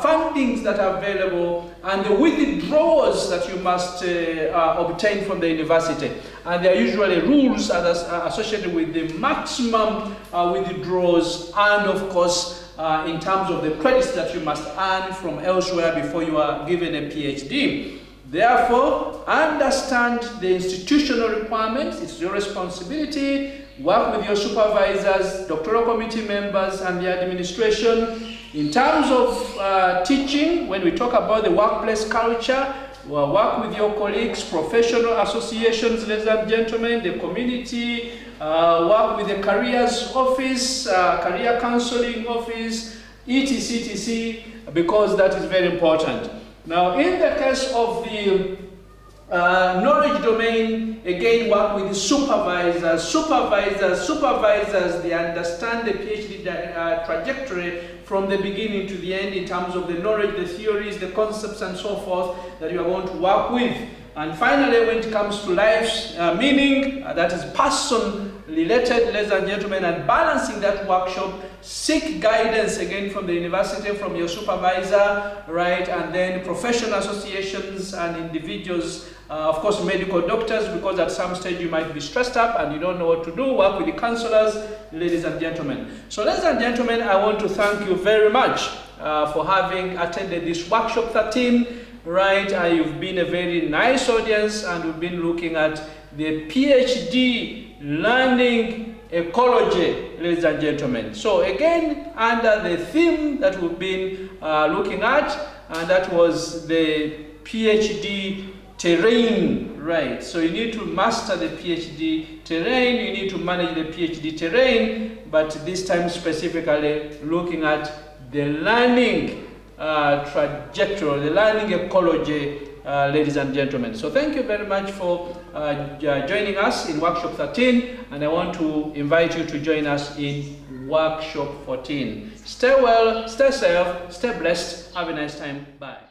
fundings that are available, and the withdrawals that you must obtain from the university. And there are usually rules associated with the maximum withdrawals, and of course, in terms of the credits that you must earn from elsewhere before you are given a PhD. Therefore, understand the institutional requirements. It's your responsibility. Work with your supervisors, doctoral committee members, and the administration. In terms of teaching, when we talk about the workplace culture, work with your colleagues, professional associations, ladies and gentlemen, the community, work with the careers office, career counseling office, etc., because that is very important. Now, in the case of the knowledge domain, again, work with the supervisors. They understand the PhD trajectory from the beginning to the end in terms of the knowledge, the theories, the concepts, and so forth that you are going to work with. And finally, when it comes to life's meaning, that is person-related, ladies and gentlemen, and balancing that workshop, seek guidance again from the university, from your supervisor, right? And then professional associations and individuals, of course, medical doctors, because at some stage you might be stressed up and you don't know what to do. Work with the counselors, ladies and gentlemen. So, ladies and gentlemen, I want to thank you very much for having attended this workshop 13. Right, you've been a very nice audience, and we've been looking at the PhD learning ecology, ladies and gentlemen. So again, under the theme that we've been looking at, and that was the PhD terrain, right? So you need to master the PhD terrain, you need to manage the PhD terrain, but this time specifically looking at the learning trajectory, the learning ecology, ladies and gentlemen. So thank you very much for joining us in workshop 13, and I want to invite you to join us in workshop 14. Stay well, stay safe, stay blessed. Have a nice time. Bye.